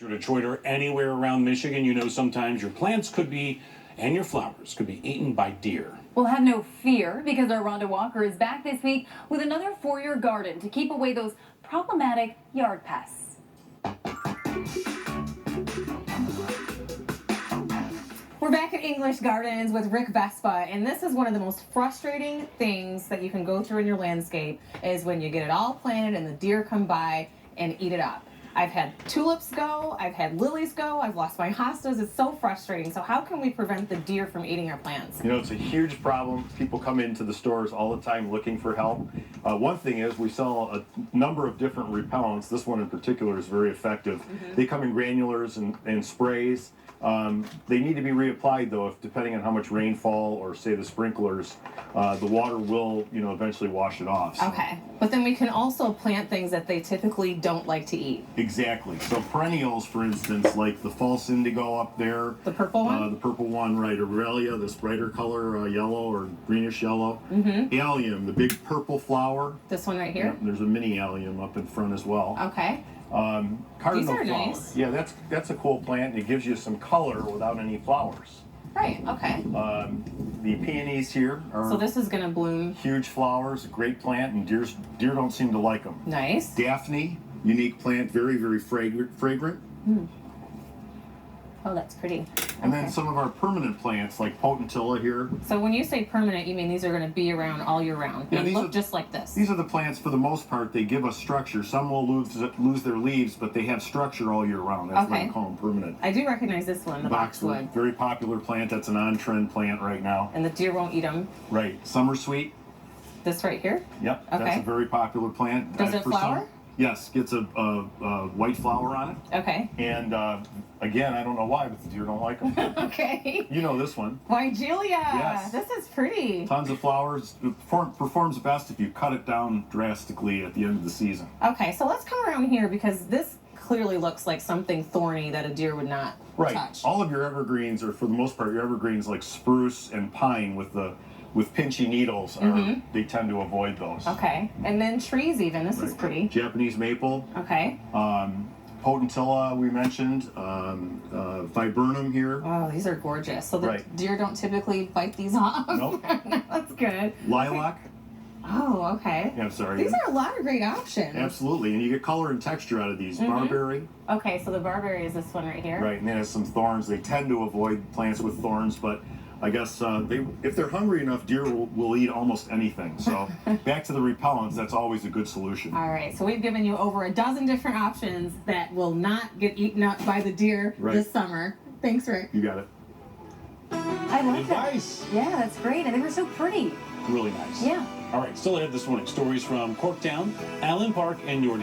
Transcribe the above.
Detroit or anywhere around Michigan, you know sometimes your plants could be, and your flowers could be eaten by deer. Well, have no fear because our Rhonda Walker is back this week with another For Your Garden to keep away those problematic yard pests. We're back at English Gardens with Rick Vespa, and this is one of the most frustrating things that you can go through in your landscape is when you get it all planted and the deer come by and eat it up. I've had tulips go, I've had lilies go, I've lost my hostas. It's so frustrating. So how can we prevent the deer from eating our plants? You know, it's a huge problem. People come into the stores all the time looking for help. One thing is we sell a number of different repellents. This one in particular is very effective. They come in granulars and sprays. They need to be reapplied though, if depending on how much rainfall or say the sprinklers, the water will, eventually wash it off. So. Okay, but then we can also plant things that they typically don't like to eat. Exactly. So perennials, for instance, like the false indigo up there. The purple one? The purple one, right. Aurelia, this brighter color, yellow or greenish yellow. Allium, the big purple flower. This one right here? Yeah, there's a mini allium up in front as well. Okay. Cardinal These are flower. nice. Yeah, that's a cool plant. It gives you some color without any flowers. Right, okay. The peonies here are So this is going to bloom. huge flowers, great plant, and deer don't seem to like them. Nice. Daphne, unique plant, very, very fragrant. Oh, that's pretty. And Okay. then some of our permanent plants like Potentilla here. So when you say permanent, you mean these are going to be around all year round Yeah, and these look are- just like this. These are the plants, for the most part, they give us structure. Some will lose their leaves, but they have structure all year round. That's why Okay. we call them permanent. I do recognize this one, the boxwood. Very popular plant. That's an on-trend plant right now. And the deer won't eat them. Right. Summer sweet. This right here? Yep. That's Okay. a very popular plant. Does it For flower? Yes. Gets a white flower on it. Okay. And again, I don't know why, but the deer don't like them. Okay. You know this one. Vigilia. Yes. This is pretty. Tons of flowers. It performs best if you cut it down drastically at the end of the season. Okay, so let's come around here because this clearly looks like something thorny that a deer would not touch. All of your evergreens, or for the most part, your evergreens like spruce and pine with pinchy needles, they tend to avoid those. Okay, and then trees even. This is pretty. Japanese maple. Okay. Potentilla we mentioned. Viburnum here. Oh, these are gorgeous. So the Right. deer don't typically bite these off? Nope. That's good. Lilac. Oh, okay. Yeah, I'm sorry. These are a lot of great options. Absolutely, and you get color and texture out of these. Barberry. Okay, so the barberry is this one right here. Right, and then it has some thorns. They tend to avoid plants with thorns, but I guess if they're hungry enough, deer will eat almost anything. So back to the repellents, that's always a good solution. All right, so we've given you over a dozen different options that will not get eaten up by the deer this summer. Thanks, Rick. You got it. I like Advice. it. Yeah, that's great. And they were so pretty. Really nice. Yeah. All right, still ahead this morning. Stories from Corktown, Allen Park, and your neighborhood.